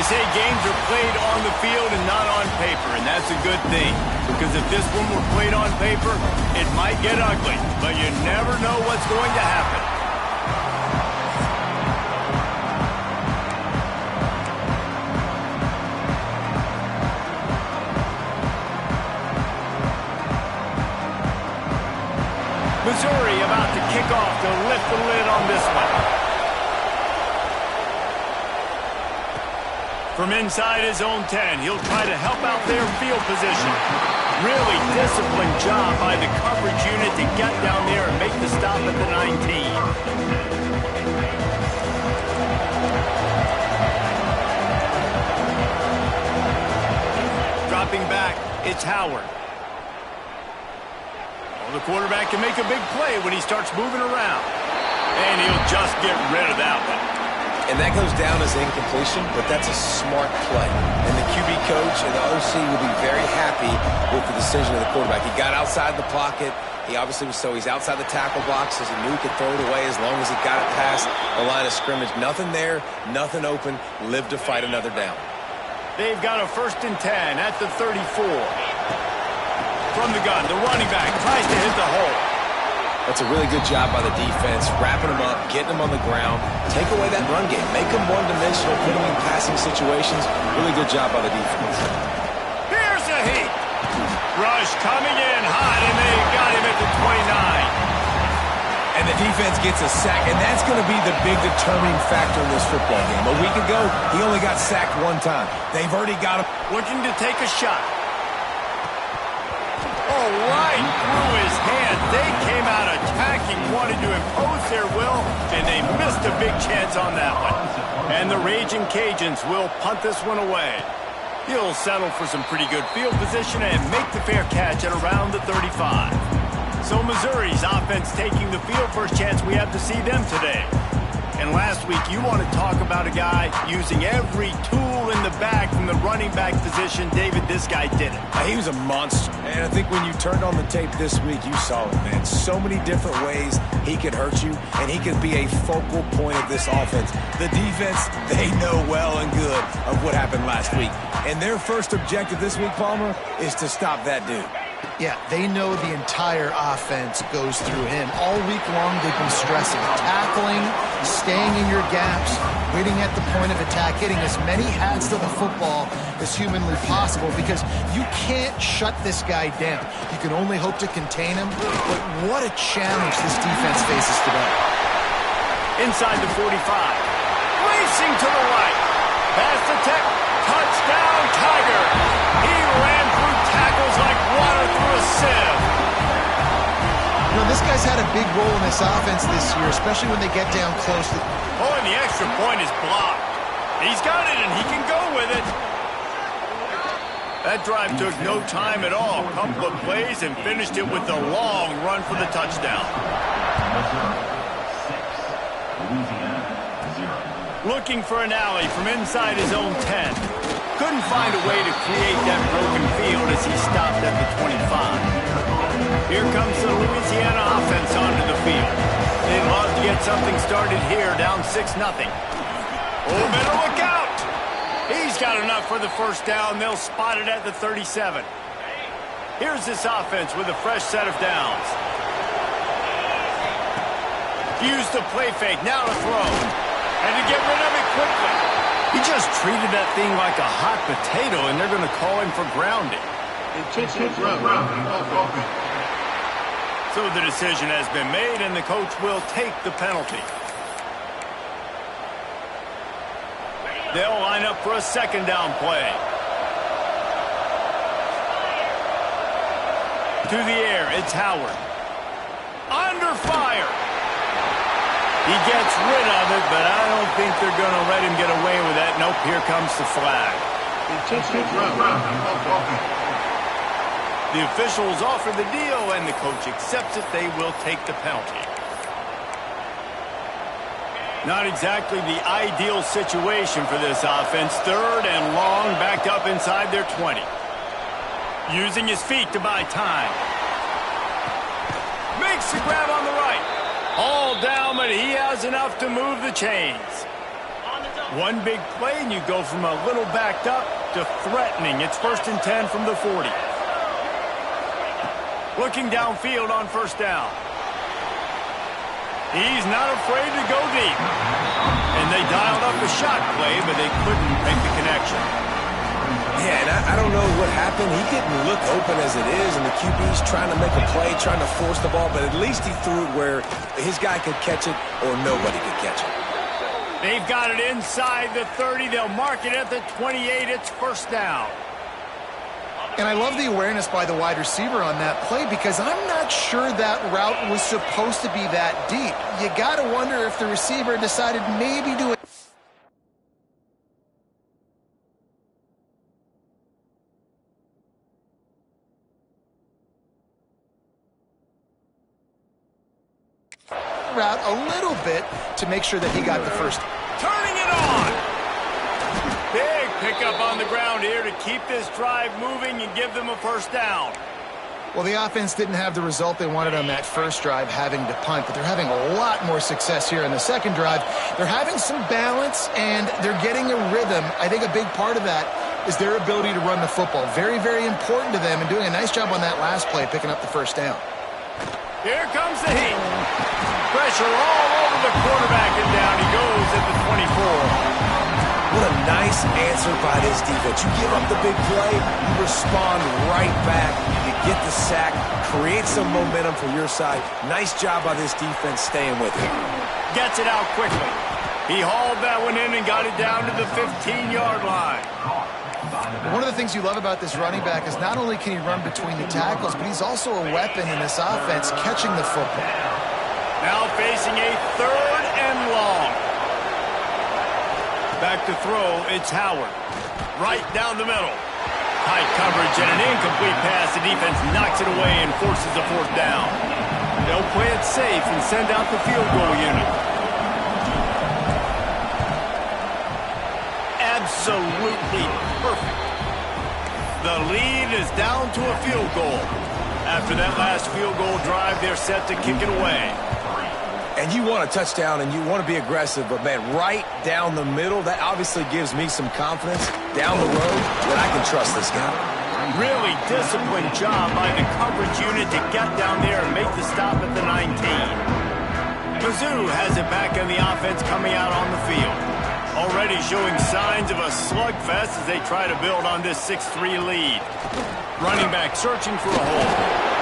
say games are played on the field and not on paper, and that's a good thing. Because if this one were played on paper, it might get ugly, but you never know what's going to happen. Missouri about to kick off to lift the lid on this one. From inside his own 10, he'll try to help out their field position. Really disciplined job by the coverage unit to get down there and make the stop at the 19. Dropping back, it's Howard. Well, the quarterback can make a big play when he starts moving around. And he'll just get rid of that one. And that goes down as incompletion, but that's a smart play. And the QB coach and the OC will be very happy with the decision of the quarterback. He got outside the pocket. He obviously he's outside the tackle box, as he knew he could throw it away as long as he got it past the line of scrimmage. Nothing there, nothing open. Live to fight another down. They've got a 1st and 10 at the 34. From the gun, the running back tries to hit the hole. That's a really good job by the defense, wrapping them up, getting them on the ground. Take away that run game. Make them one-dimensional, put them in passing situations. Really good job by the defense. Here's a heat. Rush coming in hot, and they got him at the 29. And the defense gets a sack, and that's going to be the big determining factor in this football game. A week ago, he only got sacked one time. They've already got him. Looking to take a shot. Oh, right through his hand. They came out attacking, wanted to impose their will, and they missed a big chance on that one. And the Raging Cajuns will punt this one away. He'll settle for some pretty good field position and make the fair catch at around the 35. So Missouri's offense taking the field. First chance we have to see them today. And last week, you want to talk about a guy using every tool in the bag from the running back position. David, this guy did it. He was a monster. And I think when you turned on the tape this week, you saw it, man. So many different ways he could hurt you, and he could be a focal point of this offense. The defense, they know well and good of what happened last week. And their first objective this week, Palmer, is to stop that dude. Yeah, they know the entire offense goes through him. All week long, they've been stressing. Tackling, staying in your gaps, waiting at the point of attack, getting as many hats to the football as humanly possible, because you can't shut this guy down. You can only hope to contain him, but what a challenge this defense faces today. Inside the 45. Racing to the right. Pass the tech. Touchdown, Tiger. He ran through tackles like water through a sieve. You know, this guy's had a big role in this offense this year, especially when they get down close to... Oh, and the extra point is blocked. He's got it, and he can go with it. That drive took no time at all. Couple of plays and finished it with a long run for the touchdown. Looking for an alley from inside his own 10. Couldn't find a way to create that broken field as he stopped at the 25. Here comes the Louisiana offense onto the field. They'd love to get something started here, down 6-0. Oh, better look out! He's got enough for the first down. They'll spot it at the 37. Here's this offense with a fresh set of downs. Use the play fake, now to throw. And to get rid of it quickly. He just treated that thing like a hot potato, and they're going to call him for grounding. So the decision has been made, and the coach will take the penalty. They'll line up for a second down play. To the air, it's Howard. Under fire. He gets rid of it, but I don't think they're going to let him get away with that. Nope, here comes the flag. The officials offer the deal, and the coach accepts it. They will take the penalty. Not exactly the ideal situation for this offense. 3rd and long, backed up inside their 20. Using his feet to buy time. Makes the grab on the right. All down, but he has enough to move the chains. On the One big play, and you go from a little backed up to threatening. It's 1st and 10 from the 40. Looking downfield on 1st down. He's not afraid to go deep. And they dialed up a shot play, but they couldn't make the connection. Yeah, and I don't know what happened. He didn't look open as it is, and the QB's trying to make a play, trying to force the ball, but at least he threw it where his guy could catch it or nobody could catch it. They've got it inside the 30. They'll mark it at the 28. It's 1st down. And I love the awareness by the wide receiver on that play because I'm not sure that route was supposed to be that deep. You got to wonder if the receiver decided maybe to route a little bit to make sure that he got the first. Turning it on. Big pickup on the ground here to keep this drive moving and give them a 1st down. Well, the offense didn't have the result they wanted on that first drive, having to punt, but they're having a lot more success here in the second drive. They're having some balance, and they're getting a rhythm. I think a big part of that is their ability to run the football. Very, very important to them, and doing a nice job on that last play, picking up the 1st down. Here comes the heat. Pressure all over the quarterback, and down he goes at the 24. What a nice answer by this defense. You give up the big play, you respond right back, you get the sack, create some momentum for your side. Nice job by this defense staying with it. Gets it out quickly. He hauled that one in and got it down to the 15-yard line. One of the things you love about this running back is not only can he run between the tackles, but he's also a weapon in this offense catching the football. Now facing a 3rd and long. Back to throw, it's Howard. Right down the middle. Tight coverage and an incomplete pass. The defense knocks it away and forces a 4th down. They'll play it safe and send out the field goal unit. Absolutely perfect. The lead is down to a field goal. After that last field goal drive, they're set to kick it away. And you want a touchdown and you want to be aggressive, but man, right down the middle, that obviously gives me some confidence down the road that I can trust this guy. Really disciplined job by the coverage unit to get down there and make the stop at the 19. Mizzou has it back in the offense coming out on the field. Already showing signs of a slugfest as they try to build on this 6-3 lead. Running back searching for a hole.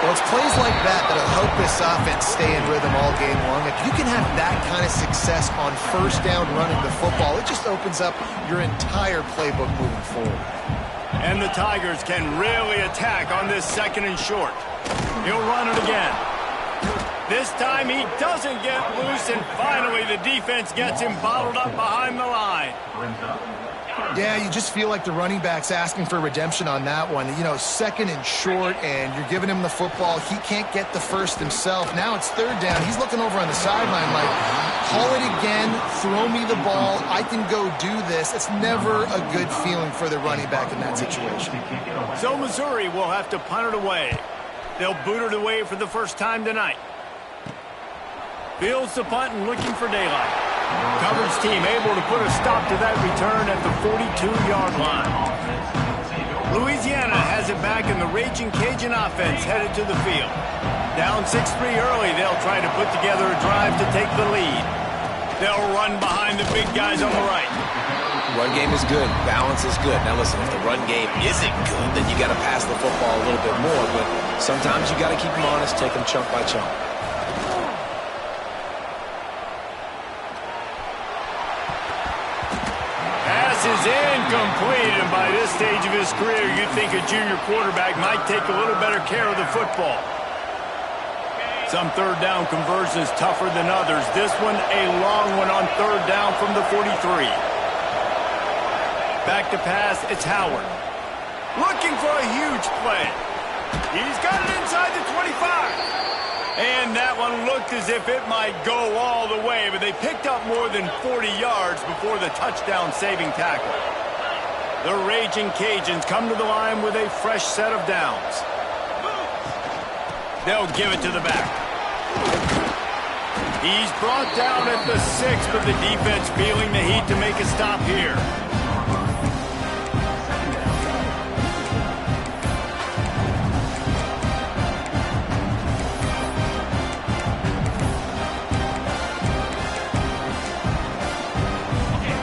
Well, it's plays like that that'll help this offense stay in rhythm all game long. If you can have that kind of success on 1st down running the football, it just opens up your entire playbook moving forward. And the Tigers can really attack on this 2nd and short. He'll run it again. This time he doesn't get loose, and finally the defense gets him bottled up behind the line. Yeah, you just feel like the running back's asking for redemption on that one. You know, 2nd and short, and you're giving him the football. He can't get the first himself. Now it's 3rd down. He's looking over on the sideline like, call it again, throw me the ball, I can go do this. It's never a good feeling for the running back in that situation. So Missouri will have to punt it away. They'll boot it away for the first time tonight. Fields the punt and looking for daylight. Coverage team able to put a stop to that return at the 42-yard line. Louisiana has it back in the Raging Cajun offense headed to the field. Down 6-3 early, they'll try to put together a drive to take the lead. They'll run behind the big guys on the right. Run game is good. Balance is good. Now listen, if the run game isn't good, then you got to pass the football a little bit more. But sometimes you got to keep them honest, take them chunk by chunk. Is incomplete, and by this stage of his career, you'd think a junior quarterback might take a little better care of the football. Some 3rd down conversions tougher than others. This one, a long one on 3rd down from the 43. Back to pass, it's Howard. Looking for a huge play. He's got it inside the 25. And that one looked as if it might go all the way, but they picked up more than 40 yards before the touchdown-saving tackle. The Raging Cajuns come to the line with a fresh set of downs. They'll give it to the back. He's brought down at the 6, but the defense feeling the heat to make a stop here.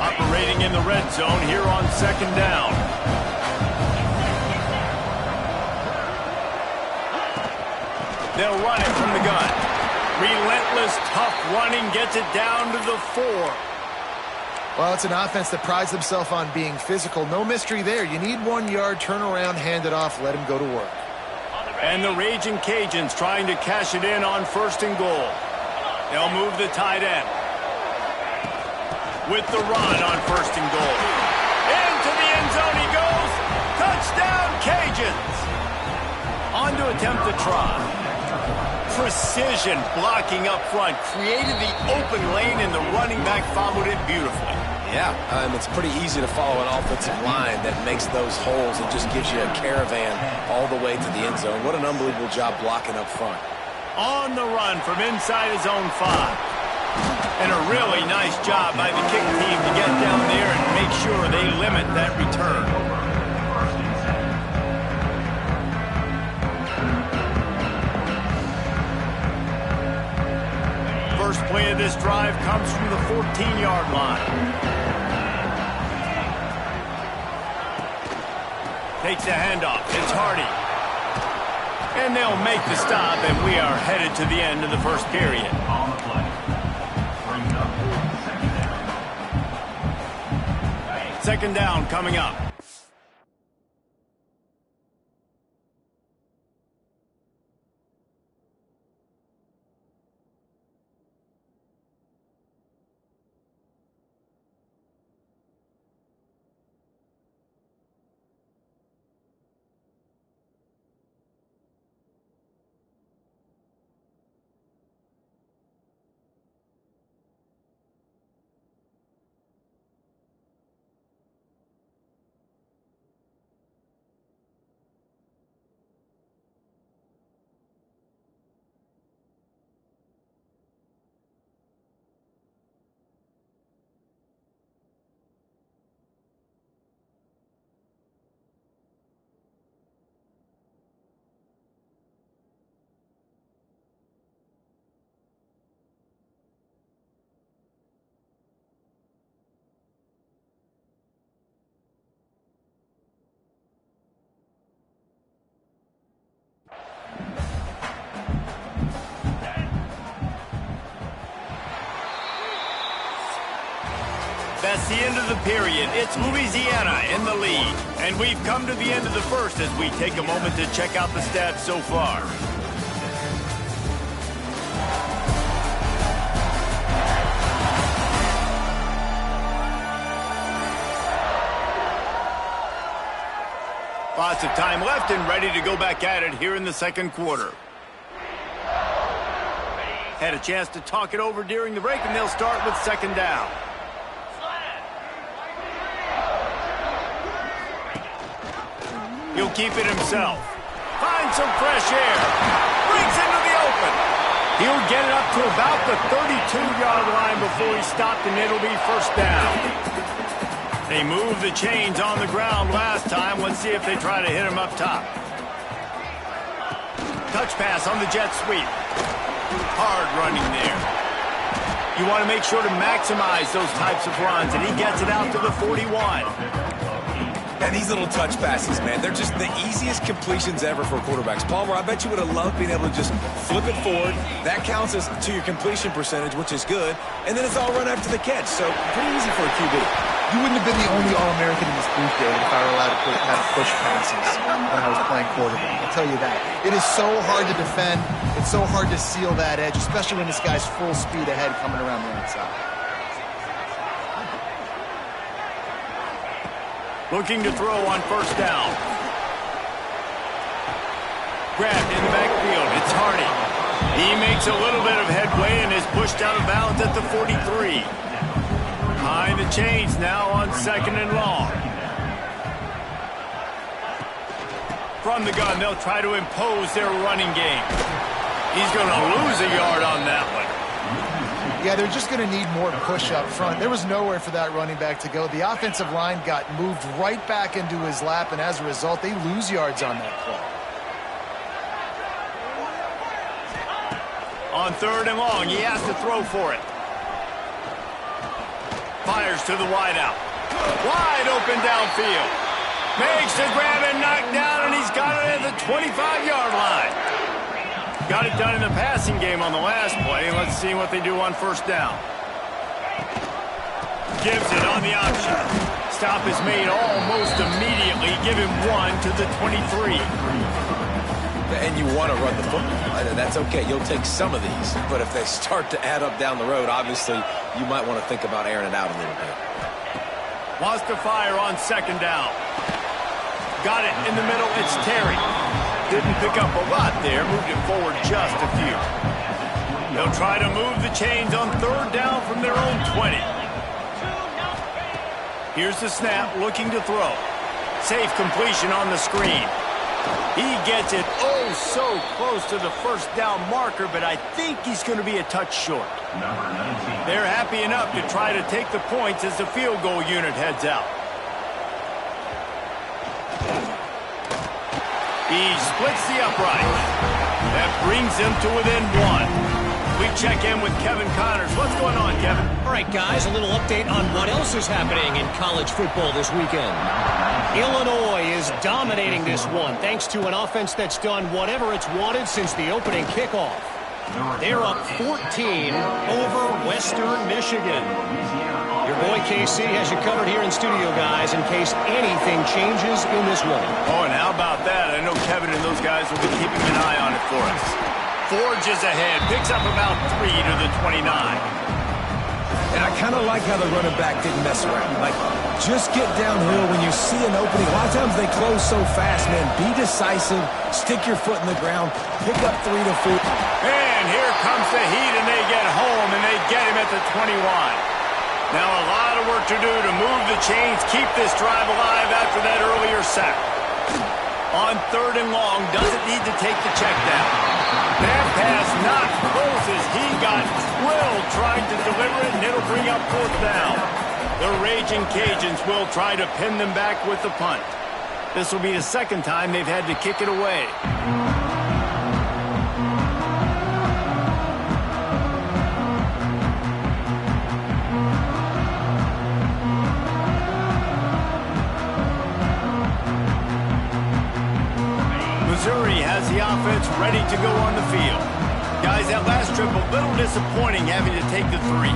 Operating in the red zone here on 2nd down. They'll run it from the gun. Relentless, tough running gets it down to the 4. Well, it's an offense that prides themselves on being physical. No mystery there. You need 1 yard, turn around, hand it off, let him go to work. And the Raging Cajuns trying to cash it in on 1st and goal. They'll move the tight end. With the run on 1st and goal. Into the end zone he goes. Touchdown, Cajuns. On to attempt the try. Precision blocking up front. Created the open lane and the running back followed it beautifully. Yeah, it's pretty easy to follow an offensive line that makes those holes and just gives you a caravan all the way to the end zone. What an unbelievable job blocking up front. On the run from inside his own 5. And a really nice job by the kick team to get down there and make sure they limit that return. First play of this drive comes from the 14-yard line. Takes the handoff. It's Hardy. And they'll make the stop, and we are headed to the end of the first period. On the play. Bring up 2nd down. 2nd down coming up. That's the end of the period. It's Louisiana in the lead. And we've come to the end of the first as we take a moment to check out the stats so far. Lots of time left and ready to go back at it here in the 2nd quarter. Had a chance to talk it over during the break, and they'll start with 2nd down. He'll keep it himself. Finds some fresh air. Brings into the open. He'll get it up to about the 32-yard line before he's stopped, and it'll be 1st down. They moved the chains on the ground last time. Let's see if they try to hit him up top. Touch pass on the jet sweep. Hard running there. You want to make sure to maximize those types of runs, and he gets it out to the 41. And these little touch passes, man, they're just the easiest completions ever for quarterbacks. Palmer, I bet you would have loved being able to just flip it forward. That counts as to your completion percentage, which is good. And then it's all run after the catch. So pretty easy for a QB. You wouldn't have been the only All-American in this booth, David, if I were allowed to push passes when I was playing quarterback. I'll tell you that. It is so hard to defend. It's so hard to seal that edge, especially when this guy's full speed ahead coming around the outside. Looking to throw on 1st down. Grabbed in the backfield. It's Hardy. He makes a little bit of headway and is pushed out of bounds at the 43. Behind the chains now on 2nd and long. From the gun, they'll try to impose their running game. He's going to lose a yard on that one. Yeah, they're just going to need more push up front. There was nowhere for that running back to go. The offensive line got moved right back into his lap, and as a result, they lose yards on that play. On 3rd and long, he has to throw for it. Fires to the wideout. Wide open downfield. Makes the grab and knock down, and he's got it at the 25-yard line. Got it done in the passing game on the last play. Let's see what they do on 1st down. Gives it on the option. Stop is made almost immediately. Give him 1 to the 23. And you want to run the football. That's okay. You'll take some of these. But if they start to add up down the road, obviously, you might want to think about airing it out a little bit. Wants to fire on 2nd down. Got it in the middle. It's Terry. Didn't pick up a lot there. Moved it forward just a few. They'll try to move the chains on 3rd down from their own 20. Here's the snap, looking to throw. Safe completion on the screen. He gets it so close to the 1st down marker, but I think he's going to be a touch short. They're happy enough to try to take the points as the field goal unit heads out. He splits the upright. That brings him to within 1. We check in with Kevin Connors. What's going on, Kevin? All right, guys, a little update on what else is happening in college football this weekend. Illinois is dominating this one thanks to an offense that's done whatever it's wanted since the opening kickoff. They're up 14 over Western Michigan. Your boy KC has you covered here in studio, guys, in case anything changes in this one. Oh, and how about that? I know Kevin and those guys will be keeping an eye on it for us. Forges ahead, picks up about 3 to the 29. And I kind of like how the running back didn't mess around. Like, just get downhill when you see an opening. A lot of times they close so fast, man. Be decisive, stick your foot in the ground, pick up 3 to 4. And here comes the heat, and they get home, and they get him at the 21. Now a lot of work to do to move the chains, keep this drive alive after that earlier sack. On 3rd and long, doesn't need to take the check down. That pass not close as he got drilled trying to deliver it, and it'll bring up 4th down. The Raging Cajuns will try to pin them back with the punt. This will be the 2nd time they've had to kick it away. Missouri has the offense ready to go on the field. Guys, that last trip, a little disappointing having to take the 3.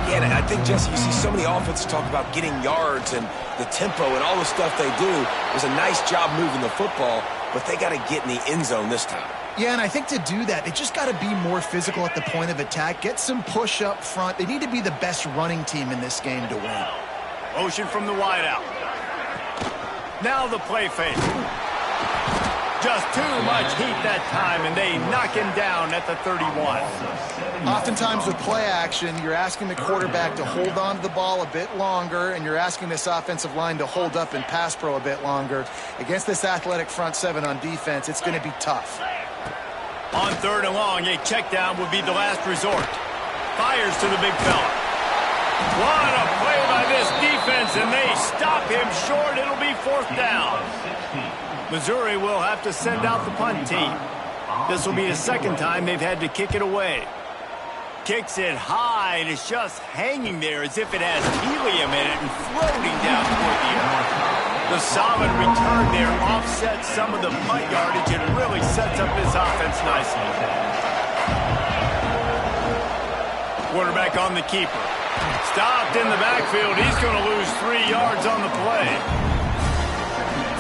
Yeah, and I think, Jesse, you see so many offenses talk about getting yards and the tempo and all the stuff they do. It was a nice job moving the football, but they got to get in the end zone this time. Yeah, and I think to do that, they just got to be more physical at the point of attack, get some push up front. They need to be the best running team in this game to win. Motion from the wideout. Now the play fake. Just too much heat that time, and they knock him down at the 31. Oftentimes with play action, you're asking the quarterback to hold on to the ball a bit longer, and you're asking this offensive line to hold up in pass pro a bit longer. Against this athletic front 7 on defense, it's going to be tough. On 3rd and long, a check down would be the last resort. Fires to the big fella. What a play by this defense, and they stop him short. It'll be 4th down. Missouri will have to send out the punt team. This will be the 2nd time they've had to kick it away. Kicks it high, and it's just hanging there as if it has helium in it and floating down toward the earth. The solid return there offsets some of the punt yardage and really sets up this offense nicely. Quarterback on the keeper. Stopped in the backfield. He's going to lose 3 yards on the play.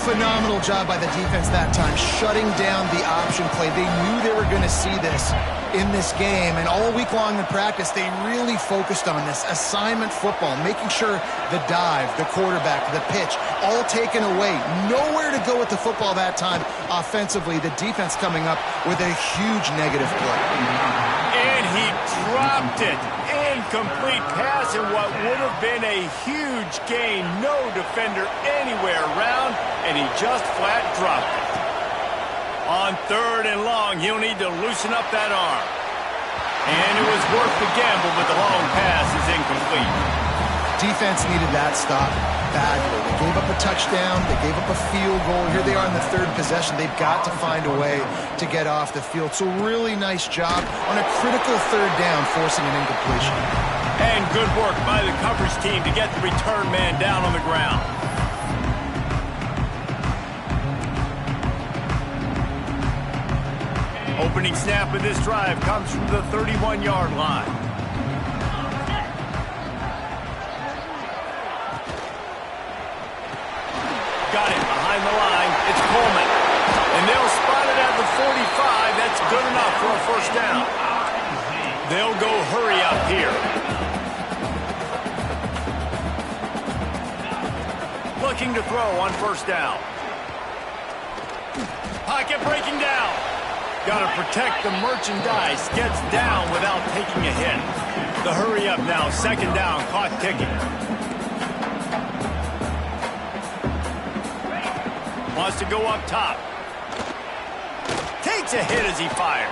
Phenomenal job by the defense that time, shutting down the option play. They knew they were going to see this in this game, and all week long in practice, they really focused on this assignment football, making sure the dive, the quarterback, the pitch, all taken away. Nowhere to go with the football that time offensively. The defense coming up with a huge negative play. And he dropped it. Incomplete pass in what would have been a huge gain. No defender anywhere around, and he just flat dropped it. On 3rd and long, he'll need to loosen up that arm. And it was worth the gamble, but the long pass is incomplete. Defense needed that stop badly. They gave up a touchdown. They gave up a field goal. Here they are in the third possession. They've got to find a way to get off the field. So really nice job on a critical third down, forcing an incompletion. And good work by the coverage team to get the return man down on the ground. Opening snap of this drive comes from the 31-yard line. Got it behind the line. It's Coleman. And they'll spot it at the 45. That's good enough for a first down. They'll go hurry up here. Looking to throw on first down. Pocket breaking down. Got to protect the merchandise. Gets down without taking a hit. The hurry up now. Second down. Clock ticking. Wants to go up top. Takes a hit as he fires.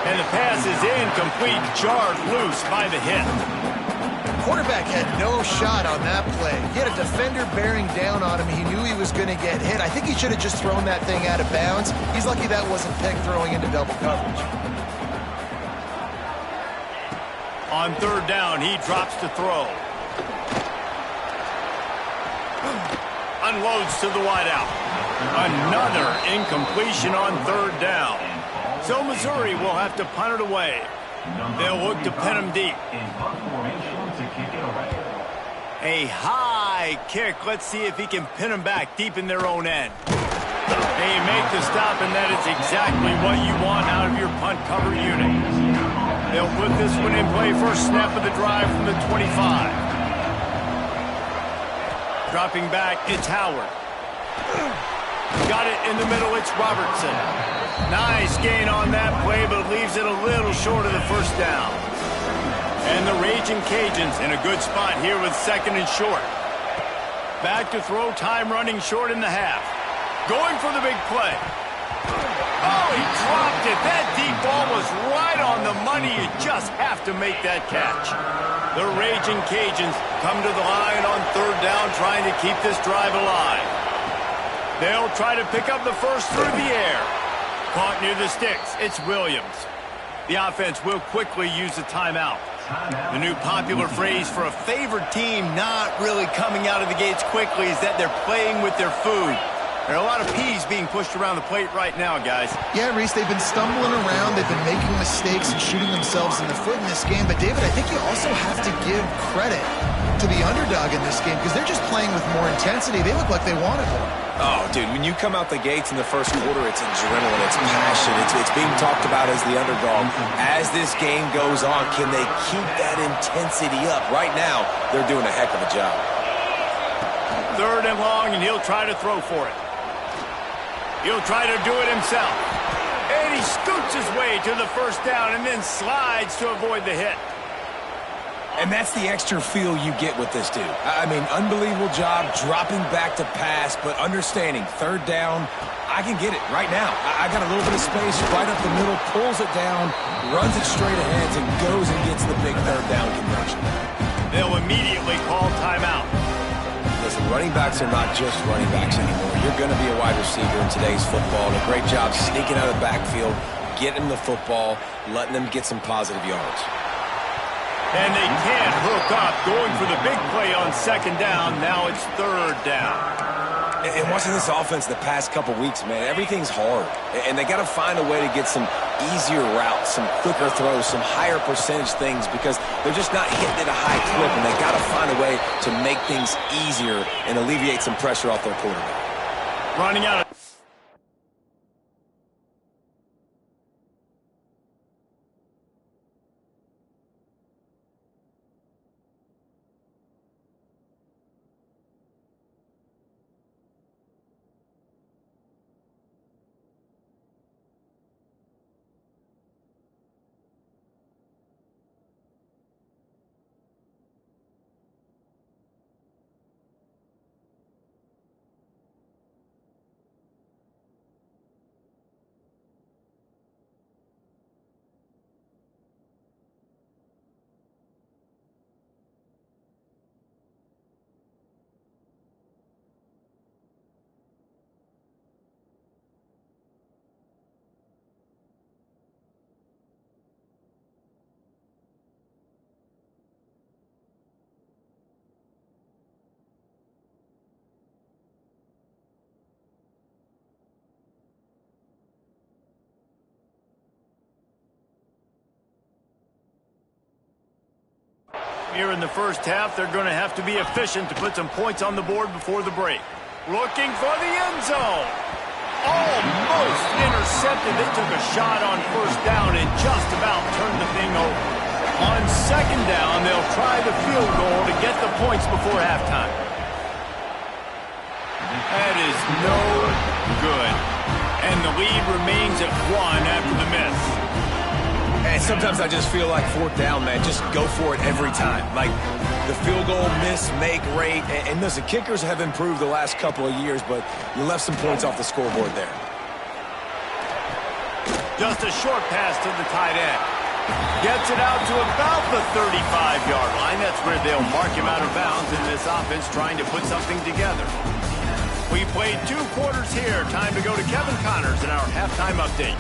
And the pass is incomplete. Jarred loose by the hit. Quarterback had no shot on that play. He had a defender bearing down on him. He knew he was going to get hit. I think he should have just thrown that thing out of bounds. He's lucky that wasn't picked throwing into double coverage. On third down, he drops to throw. Unloads to the wideout. Another incompletion on third down. So Missouri will have to punt it away. They'll look to pin him deep. A high kick. Let's see if he can pin him back deep in their own end. They make the stop, and that is exactly what you want out of your punt cover unit. They'll put this one in play. First snap of the drive from the 25. Dropping back, it's Howard. Got it in the middle, it's Robertson. Nice gain on that play, but leaves it a little short of the first down. And the Raging Cajuns in a good spot here with second and short. Back to throw, time running short in the half. Going for the big play. Oh, he dropped it. That deep ball was right on the money. You just have to make that catch. The Raging Cajuns come to the line on third down, trying to keep this drive alive. They'll try to pick up the first through the air. Caught near the sticks. It's Williams. The offense will quickly use a timeout. The new popular phrase for a favored team not really coming out of the gates quickly is that they're playing with their food. There are a lot of peas being pushed around the plate right now, guys. Yeah, Reese, they've been stumbling around. They've been making mistakes and shooting themselves in the foot in this game. But, David, I think you also have to give credit to the underdog in this game because they're just playing with more intensity. They look like they wanted more. Oh, dude, when you come out the gates in the first quarter, it's adrenaline, it's passion, it's being talked about as the underdog. As this game goes on, can they keep that intensity up? Right now, they're doing a heck of a job. Third and long, and he'll try to throw for it. He'll try to do it himself. And he scoots his way to the first down and then slides to avoid the hit. And that's the extra feel you get with this dude. I mean, unbelievable job dropping back to pass, but understanding third down, I can get it right now. I got a little bit of space right up the middle, pulls it down, runs it straight ahead, and goes and gets the big third down conversion. They'll immediately call timeout. Listen, running backs are not just running backs anymore. You're going to be a wide receiver in today's football. And a great job sneaking out of the backfield, getting the football, letting them get some positive yards. And they can't hook up, going for the big play on second down. Now it's third down. And watching this offense the past couple weeks, man, everything's hard. And they got to find a way to get some easier routes, some quicker throws, some higher percentage things because they're just not hitting at a high clip, and they got to find a way to make things easier and alleviate some pressure off their quarterback. Running out of Here in the first half, they're going to have to be efficient to put some points on the board before the break. Looking for the end zone. Almost intercepted. They took a shot on first down and just about turned the thing over. On second down, they'll try the field goal to get the points before halftime. That is no good. And the lead remains at 1 after the miss. And sometimes I just feel like fourth down, man. Just go for it every time. Like the field goal miss, make rate. And listen, kickers have improved the last couple of years, but you left some points off the scoreboard there. Just a short pass to the tight end. Gets it out to about the 35-yard line. That's where they'll mark him out of bounds in this offense trying to put something together. We played 2 quarters here. Time to go to Kevin Connors in our halftime update.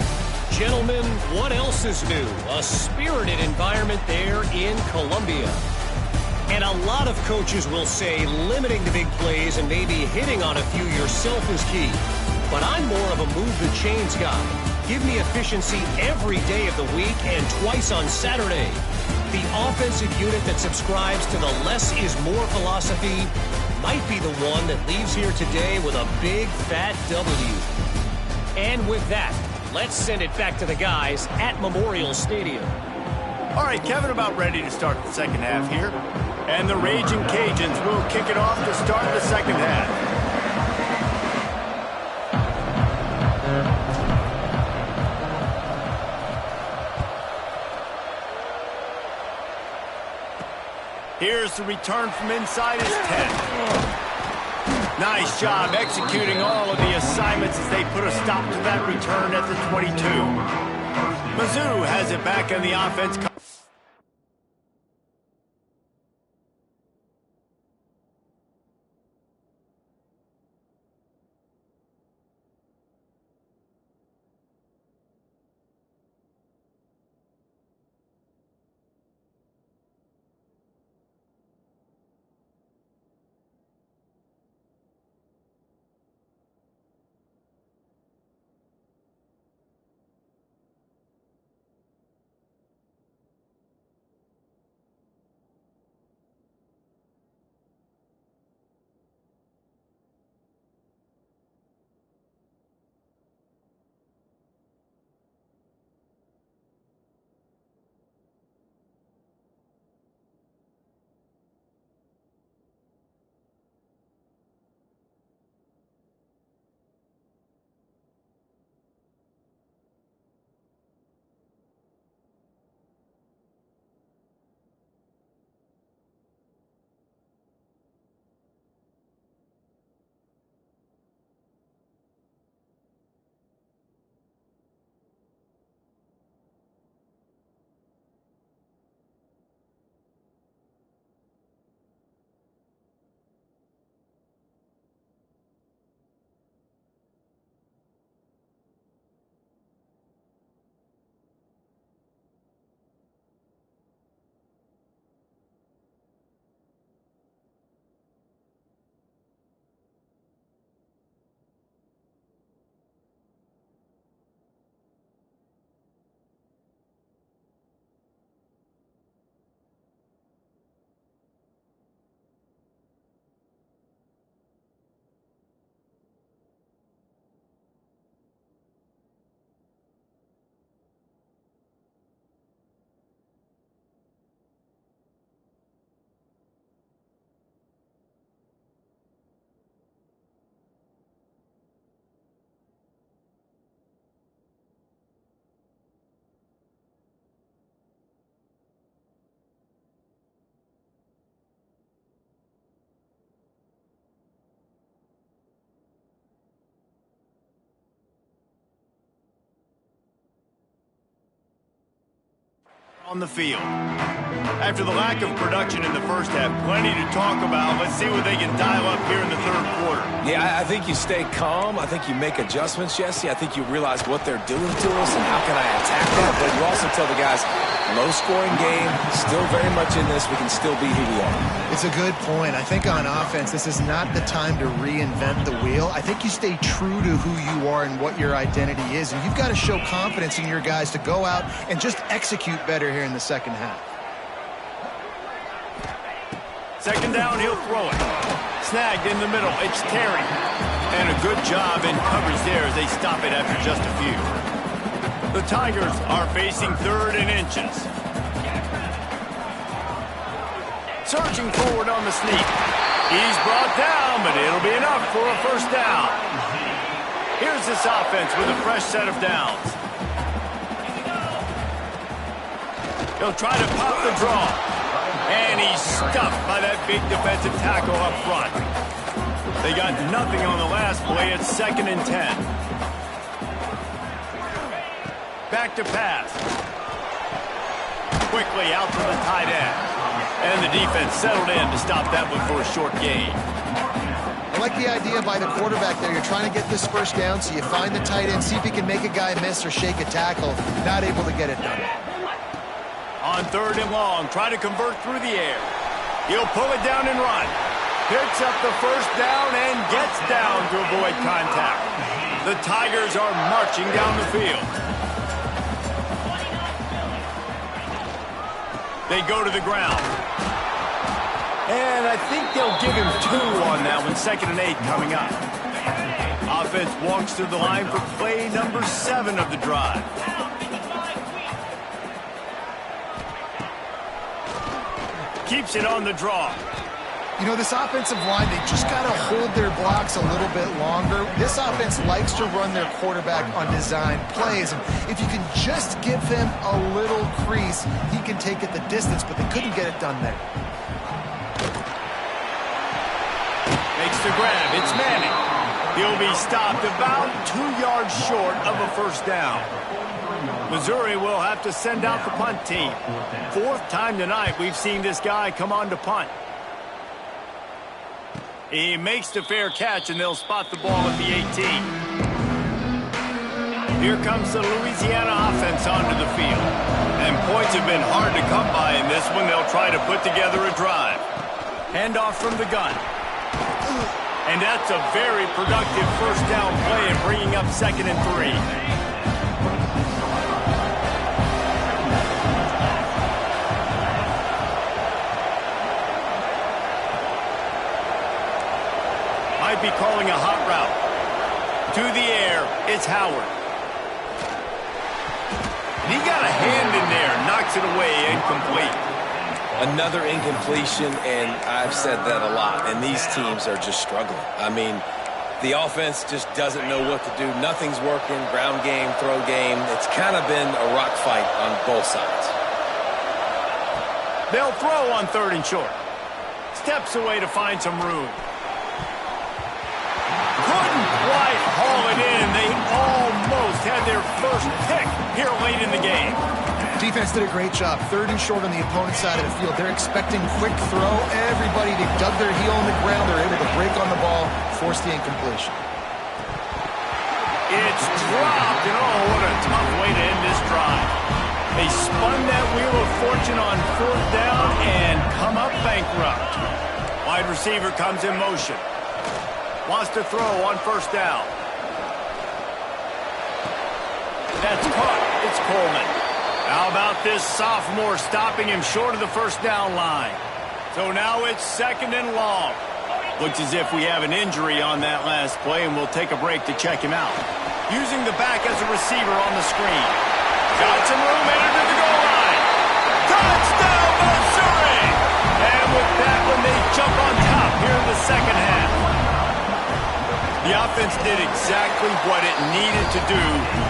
Gentlemen, what else is new? A spirited environment there in Columbia. And a lot of coaches will say limiting the big plays and maybe hitting on a few yourself is key. But I'm more of a move the chains guy. Give me efficiency every day of the week and twice on Saturday. The offensive unit that subscribes to the less is more philosophy might be the one that leaves here today with a big fat W. And with that, let's send it back to the guys at Memorial Stadium. All right, Kevin, about ready to start the second half here. And the Raging Cajuns will kick it off to start the second half. Here's the return from inside his 10. Nice job executing all of the assignments as they put a stop to that return at the 22. Mizzou has it back on the offense. On the field. After the lack of production in the first half, plenty to talk about. Let's see what they can dial up here in the third quarter. Yeah, I think you stay calm. I think you make adjustments, Jesse. I think you realize what they're doing to us and how can I attack that. But you also tell the guys, low-scoring game, still very much in this. We can still be who we are. It's a good point. I think on offense, this is not the time to reinvent the wheel. I think you stay true to who you are and what your identity is. And you've got to show confidence in your guys to go out and just execute better here in the second half. Second down, he'll throw it. Snagged in the middle. It's Terry. And a good job in coverage there as they stop it after just a few. The Tigers are facing 3rd and inches. Surging forward on the sneak. He's brought down, but it'll be enough for a first down. Here's this offense with a fresh set of downs. He'll try to pop the draw. And he's stuffed by that big defensive tackle up front. They got nothing on the last play. It's 2nd and 10. Back to pass. Quickly out to the tight end. And the defense settled in to stop that one for a short gain. I like the idea by the quarterback there. You're trying to get this first down, so you find the tight end, see if he can make a guy miss or shake a tackle. Not able to get it done. On 3rd and long, try to convert through the air. He'll pull it down and run. Picks up the first down and gets down to avoid contact. The Tigers are marching down the field. They go to the ground. And I think they'll give him 2 on that one. 2nd and 8 coming up. Offense walks to the line for play number 7 of the drive. Keeps it on the draw. You know, this offensive line, they just got to hold their blocks a little bit longer. This offense likes to run their quarterback on design plays. And if you can just give him a little crease, he can take it the distance, but they couldn't get it done there. Makes the grab. It's Manning. He'll be stopped about 2 yards short of a first down. Missouri will have to send out the punt team. 4th time tonight we've seen this guy come on to punt. He makes the fair catch, and they'll spot the ball at the 18. Here comes the Louisiana offense onto the field. And points have been hard to come by in this one. They'll try to put together a drive. Handoff from the gun. And that's a very productive first down play and bringing up 2nd and 3. Might be calling a hot route. To the air, it's Howard. And he got a hand in there, knocks it away, incomplete. Another incompletion, and I've said that a lot, and these teams are just struggling. I mean, the offense just doesn't know what to do. Nothing's working, ground game, throw game. It's kind of been a rock fight on both sides. They'll throw on 3rd and short. Steps away to find some room. Couldn't quite haul it in. They almost had their first pick here late in the game. Defense did a great job. 3rd and short on the opponent's side of the field. They're expecting quick throw. Everybody, they dug their heel on the ground. They're able to break on the ball, force the incompletion. It's dropped, and oh, what a tough way to end this drive. They spun that wheel of fortune on 4th down and come up bankrupt. Wide receiver comes in motion. Wants to throw on 1st down. That's caught. It's Coleman. How about this sophomore stopping him short of the first down line? So now it's 2nd and long. Looks as if we have an injury on that last play, and we'll take a break to check him out. Using the back as a receiver on the screen. Got some room, entered to the goal line. Touchdown, Missouri! And with that one, they jump on top here in the 2nd half. The offense did exactly what it needed to do,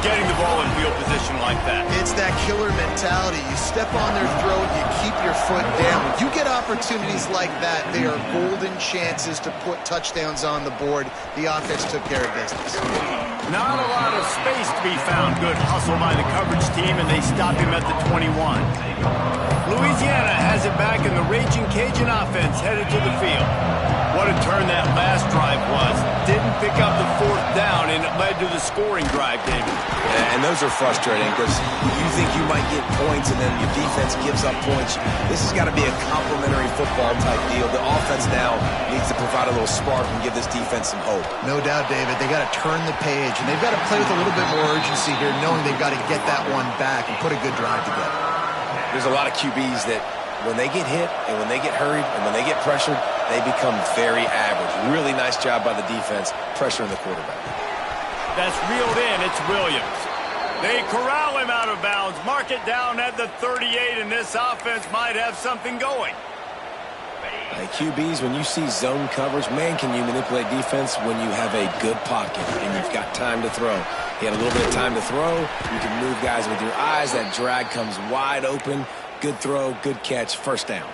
getting the ball in field position like that. It's that killer mentality. You step on their throat, you keep your foot down. When you get opportunities like that, they are golden chances to put touchdowns on the board. The offense took care of business. Not a lot of space to be found. Good hustle by the coverage team, and they stop him at the 21. Louisiana has it back, and the Raging Cajun offense headed to the field. What a turn that last drive was. Didn't pick up the 4th down, and it led to the scoring drive, David. Yeah, and those are frustrating because you think you might get points, and then your defense gives up points. This has got to be a complementary football type deal. The offense now needs to provide a little spark and give this defense some hope. No doubt, David. They got to turn the page, and they've got to play with a little bit more urgency here, knowing they've got to get that one back and put a good drive together. There's a lot of QBs that when they get hit and when they get hurried and when they get pressured, they become very average. Really nice job by the defense pressuring the quarterback. That's reeled in. It's Williams. They corral him out of bounds. Mark it down at the 38, and this offense might have something going. QBs, when you see zone coverage, man, can you manipulate defense when you have a good pocket and you've got time to throw. He had a little bit of time to throw. You can move guys with your eyes. That drag comes wide open. Good throw, good catch, first down.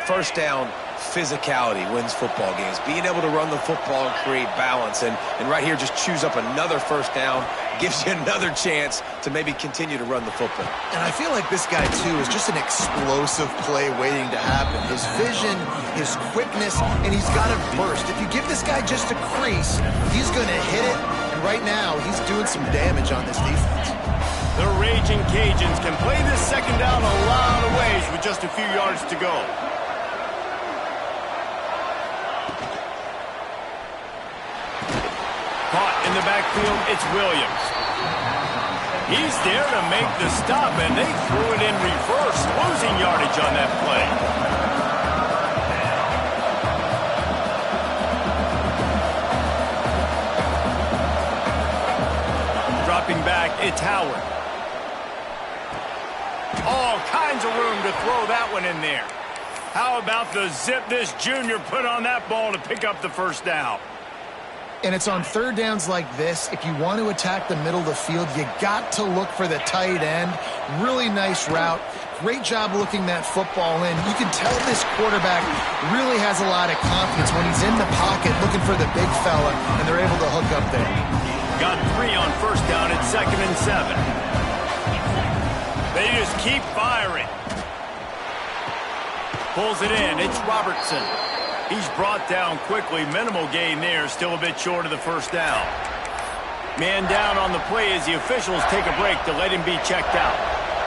First down, physicality wins football games. Being able to run the football and create balance. And right here, just choose up another first down. Gives you another chance to maybe continue to run the football. And I feel like this guy, too, is just an explosive play waiting to happen. His vision, his quickness, and he's got to burst. If you give this guy just a crease, he's going to hit it. And right now, he's doing some damage on this defense. The Raging Cajuns can play this second down a lot of ways with just a few yards to go. Caught in the backfield, it's Williams. He's there to make the stop, and they threw it in reverse, losing yardage on that play. Dropping back, it's Howard. All kinds of room to throw that one in there. How about the zip this junior put on that ball to pick up the first down? And it's on third downs like this. If you want to attack the middle of the field, you got to look for the tight end. Really nice route. Great job looking that football in. You can tell this quarterback really has a lot of confidence when he's in the pocket looking for the big fella, and they're able to hook up there. Got 3 on first down at 2nd and 7. They just keep firing. Pulls it in. It's Robertson. He's brought down quickly. Minimal gain there. Still a bit short of the first down. Man down on the play as the officials take a break to let him be checked out.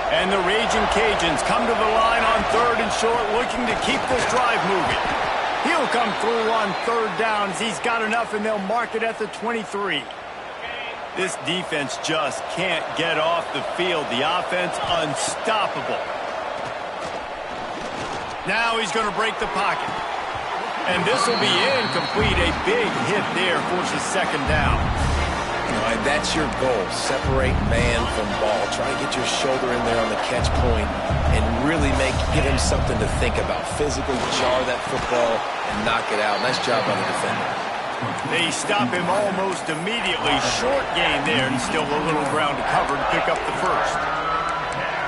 And the Raging Cajuns come to the line on 3rd and short, looking to keep this drive moving. He'll come through on 3rd down as he's got enough, and they'll mark it at the 23. This defense just can't get off the field. The offense unstoppable. Now he's going to break the pocket. And this will be incomplete. A big hit there forces 2nd down. All right, that's your goal. Separate man from ball. Try to get your shoulder in there on the catch point and really give him something to think about. Physically jar that football and knock it out. Nice job by the defender. They stop him almost immediately. Short gain there and still a little ground to cover to pick up the first.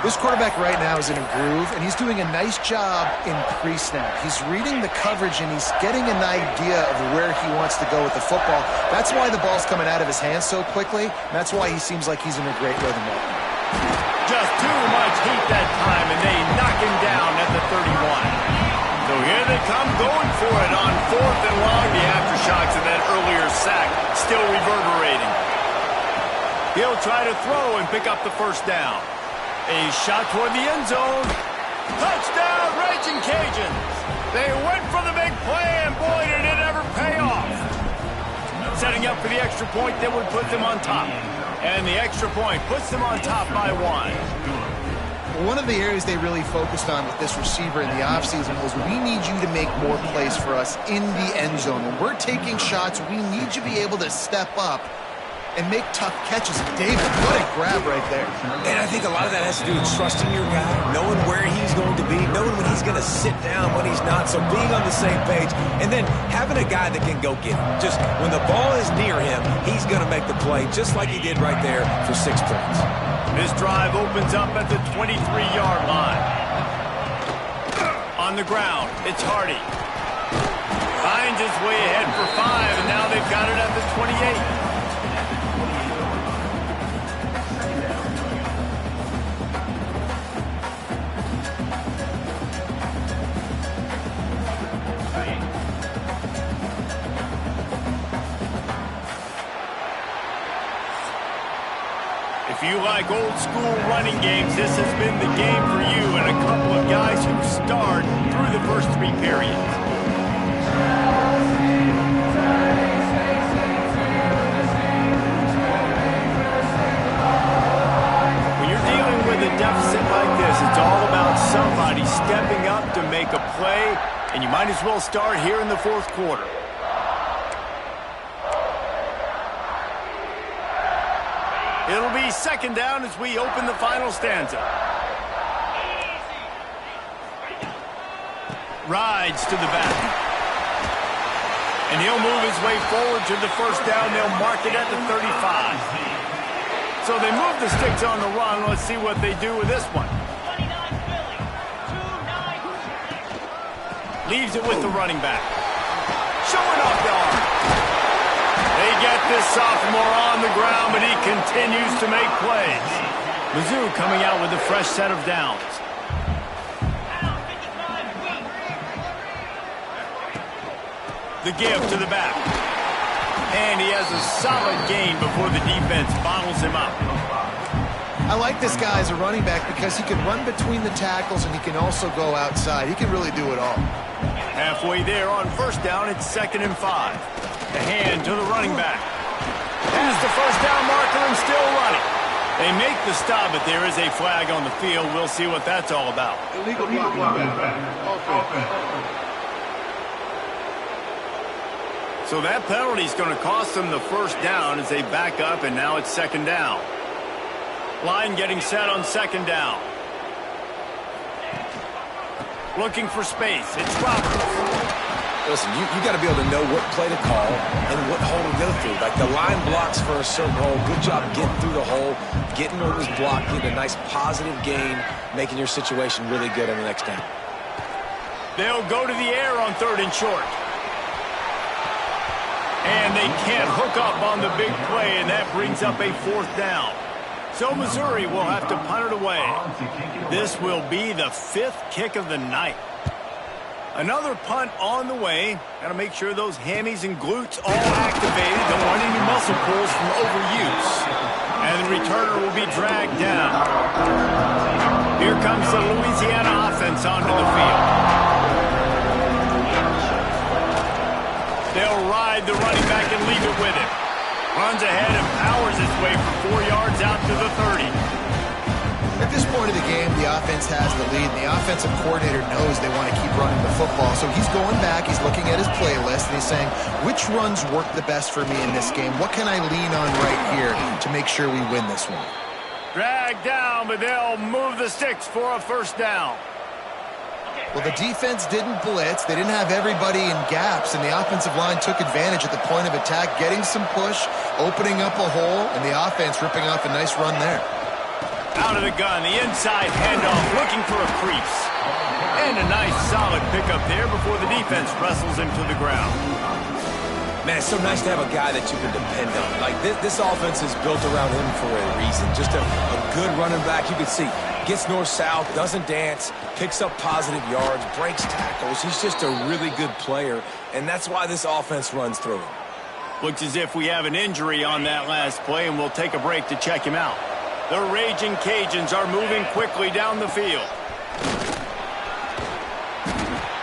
This quarterback right now is in a groove, and he's doing a nice job in pre-snap. He's reading the coverage, and he's getting an idea of where he wants to go with the football. That's why the ball's coming out of his hands so quickly. That's why he seems like he's in a great rhythm right now. Just too much heat that time, and they knock him down at the 31. So here they come going for it on 4th and long. The aftershocks of that earlier sack still reverberating. He'll try to throw and pick up the first down. A shot toward the end zone. Touchdown, Raging Cajuns. They went for the big play, and boy, did it ever pay off. Setting up for the extra point that would put them on top. And the extra point puts them on top by 1. One of the areas they really focused on with this receiver in the offseason was we need you to make more plays for us in the end zone. When we're taking shots, we need you to be able to step up and make tough catches. David, what a grab right there. And I think a lot of that has to do with trusting your guy, knowing where he's going to be, knowing when he's going to sit down, when he's not. So being on the same page, and then having a guy that can go get him. Just when the ball is near him, he's going to make the play, just like he did right there for 6 points. This drive opens up at the 23-yard line. On the ground, it's Hardy. Finds his way ahead for 5, and now they've got it at the 28. If you like old school running games, this has been the game for you and a couple of guys who starred through the first 3 periods. When you're dealing with a deficit like this, it's all about somebody and you might as well start here in the fourth quarter. It'll be second down as we open the final stanza. Rides to the back. And he'll move his way forward to the first down. They'll mark it at the 35. So they move the sticks on the run. Let's see what they do with this one. Leaves it with the running back. Showing off the arm. They get this sophomore on the ground, but he continues to make plays. Mizzou coming out with a fresh set of downs. The give to the back. And he has a solid gain before the defense bottles him up. I like this guy as a running back because he can run between the tackles and he can also go outside. He can really do it all. Halfway there on first down, it's 2nd and 5. The hand to the running back. Past the first down marker and still running. They make the stop, but there is a flag on the field. We'll see what that's all about. Illegal blocking. So that penalty is going to cost them the first down as they back up, and now it's 2nd down. Line getting set on 2nd down. Looking for space. It's Roberts. Listen, you got to be able to know what play to call and what hole to go through. Like the line blocks for a certain hole. Good job getting through the hole, getting where it was blocked, getting a nice positive gain, making your situation really good on the next down. They'll go to the air on 3rd and short. And they can't hook up on the big play, and that brings up a 4th down. So Missouri will have to punt it away. This will be the 5th kick of the night. Another punt on the way. Got to make sure those hammies and glutes all activated. Don't want any muscle pulls from overuse. And the returner will be dragged down. Here comes the Louisiana offense onto the field. They'll ride the running back and leave it with him. Runs ahead and powers his way for 4 yards out to the 30. At this point of the game, the offense has the lead, and the offensive coordinator knows they want to keep running the football. So he's going back, he's looking at his playlist, and he's saying, which runs work the best for me in this game? What can I lean on right here to make sure we win this one? Dragged down, but they'll move the sticks for a first down. Well, the defense didn't blitz. They didn't have everybody in gaps, and the offensive line took advantage at the point of attack, getting some push, opening up a hole, and the offense ripping off a nice run there. Out of the gun, the inside handoff, looking for a crease. And a nice solid pickup there before the defense wrestles him to the ground. Man, it's so nice to have a guy that you can depend on. Like, this offense is built around him for a reason. Just a good running back. You can see, gets north-south, doesn't dance, picks up positive yards, breaks tackles. He's just a really good player, and that's why this offense runs through him. Looks as if we have an injury on that last play, and we'll take a break to check him out. The Raging Cajuns are moving quickly down the field.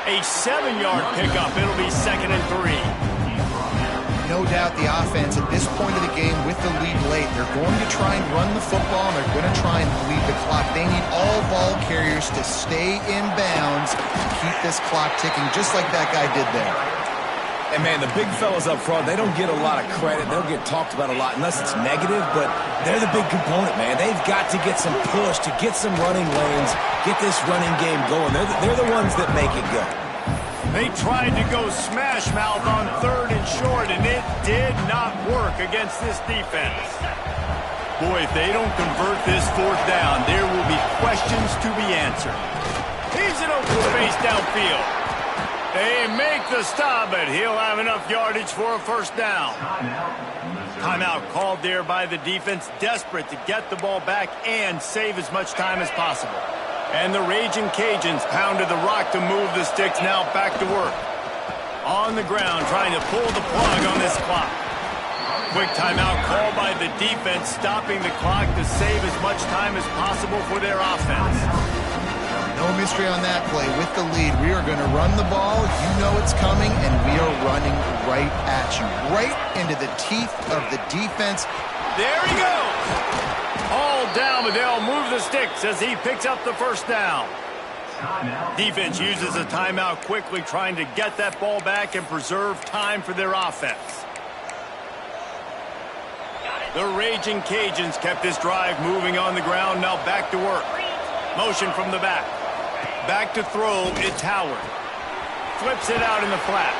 A 7-yard pickup. It'll be 2nd and 3. No doubt the offense at this point of the game with the lead late, they're going to try and run the football, and they're going to try and bleed the clock. They need all ball carriers to stay in bounds to keep this clock ticking, just like that guy did there. And, man, the big fellas up front, they don't get a lot of credit. They don't get talked about a lot unless it's negative, but they're the big component, man. They've got to get some push, to get some running lanes, get this running game going. They're the ones that make it go. They tried to go smash mouth on 3rd and short, and it did not work against this defense. Boy, if they don't convert this 4th down, there will be questions to be answered. He's an open space downfield. They make the stop, but he'll have enough yardage for a first down. Timeout called there by the defense, desperate to get the ball back and save as much time as possible. And the Raging Cajuns pounded the rock to move the sticks, now back to work. On the ground, trying to pull the plug on this clock. Quick timeout called by the defense, stopping the clock to save as much time as possible for their offense. No mystery on that play. With the lead, we are going to run the ball. You know it's coming, and we are running right at you. Right into the teeth of the defense. There he goes. All down, but they'll move the sticks as he picks up the first down. Defense uses a timeout quickly, trying to get that ball back and preserve time for their offense. The Raging Cajuns kept this drive moving on the ground. Now back to work. Motion from the back. Back to throw. It's Howard. Flips it out in the flat.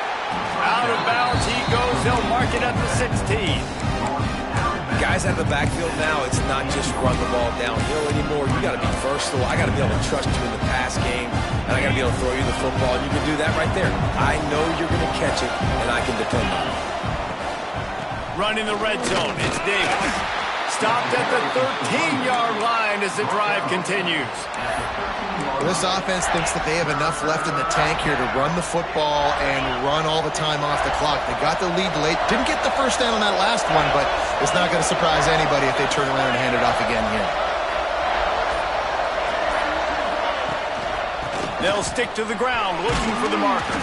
Out of bounds he goes. They'll mark it at the 16. Guys out of the backfield now, it's not just run the ball downhill anymore. You got to be versatile. I got to be able to trust you in the pass game, and I got to be able to throw you the football, and you can do that right there. I know you're going to catch it, and I can depend on it. Running the red zone, it's Davis. Stopped at the 13-yard line as the drive continues. This offense thinks that they have enough left in the tank here to run the football and run all the time off the clock. They got the lead late. Didn't get the first down on that last one, but it's not going to surprise anybody if they turn around and hand it off again here. They'll stick to the ground looking for the marker.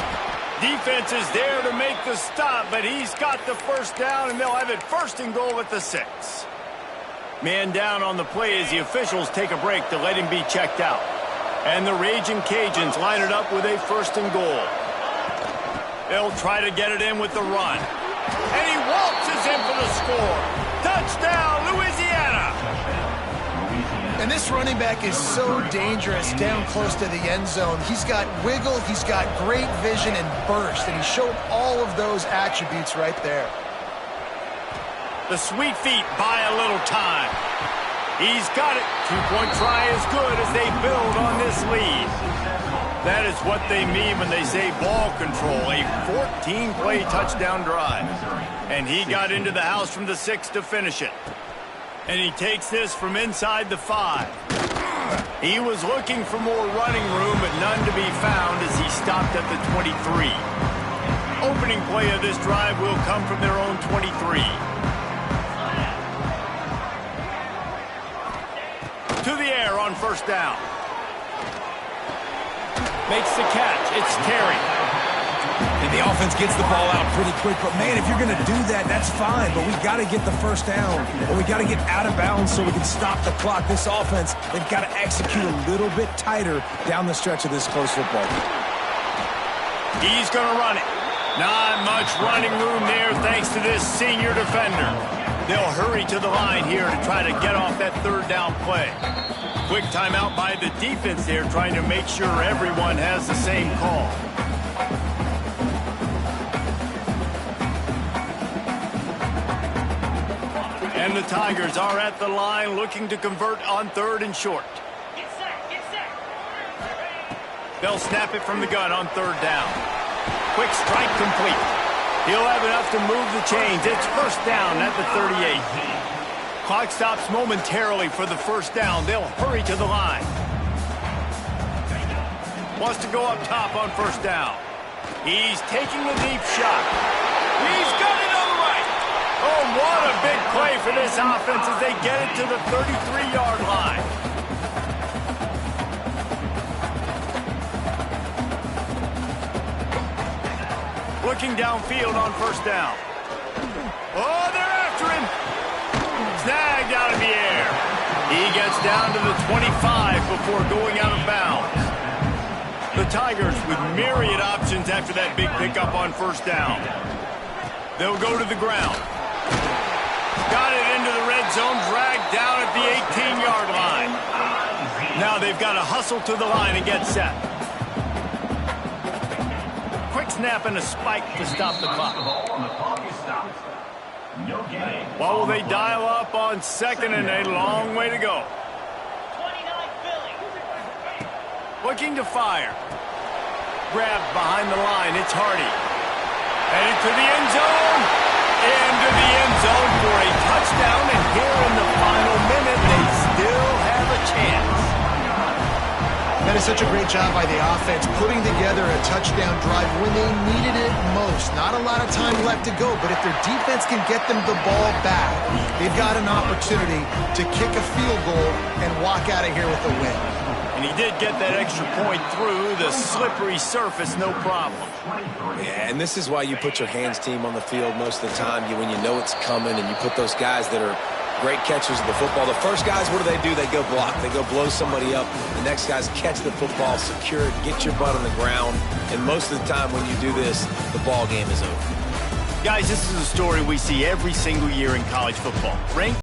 Defense is there to make the stop, but he's got the first down, and they'll have it first and goal at the 6. Man down on the play as the officials take a break to let him be checked out. And the Raging Cajuns line it up with a first and goal. They'll try to get it in with the run. And he waltzes in for the score. Touchdown, Louisiana! And this running back is so dangerous down close to the end zone. He's got wiggle, he's got great vision and burst, and he showed all of those attributes right there. The Sweet Feet buy a little time. He's got it. Two-point try is good as they build on this lead. That is what they mean when they say ball control, a 14-play touchdown drive. And he got into the house from the 6 to finish it. And he takes this from inside the 5. He was looking for more running room, but none to be found as he stopped at the 23. Opening play of this drive will come from their own 23. To the air on first down. Makes the catch. It's Terry. And the offense gets the ball out pretty quick. But, man, if you're going to do that, that's fine. But we got to get the first down. Or we got to get out of bounds so we can stop the clock. This offense, they've got to execute a little bit tighter down the stretch of this close football. He's going to run it. Not much running room there thanks to this senior defender. They'll hurry to the line here to try to get off that third down play. Quick timeout by the defense there, trying to make sure everyone has the same call. And the Tigers are at the line looking to convert on 3rd and short. They'll snap it from the gun on 3rd down. Quick strike complete. He'll have enough to move the chains. It's first down at the 38. Clock stops momentarily for the first down. They'll hurry to the line. Wants to go up top on first down. He's taking a deep shot. He's got it on the right. Oh, what a big play for this offense as they get it to the 33-yard line. Looking downfield on first down. Oh, they're after him. Snagged out of the air. He gets down to the 25 before going out of bounds. The Tigers with myriad options after that big pickup on first down. They'll go to the ground. Got it into the red zone, dragged down at the 18-yard line. Now they've got to hustle to the line and get set. Quick snap and a spike to stop the clock. What will they dial up on 2nd and a long way to go? Looking to fire. Grabbed behind the line. It's Hardy. Headed to the end zone. Into the end zone for a touchdown. And here in the final minute, they still have a chance. That is such a great job by the offense, putting together a touchdown drive when they needed it most. Not a lot of time left to go, but if their defense can get them the ball back, they've got an opportunity to kick a field goal and walk out of here with a win. And he did get that extra point through the slippery surface, no problem. Yeah, and this is why you put your hands team on the field most of the time when you know it's coming, and you put those guys that are great catchers of the football. The first guys, what do? They go block. They go blow somebody up. The next guys catch the football, secure it, get your butt on the ground. And most of the time when you do this, the ball game is over. Guys, this is a story we see every single year in college football. Ranked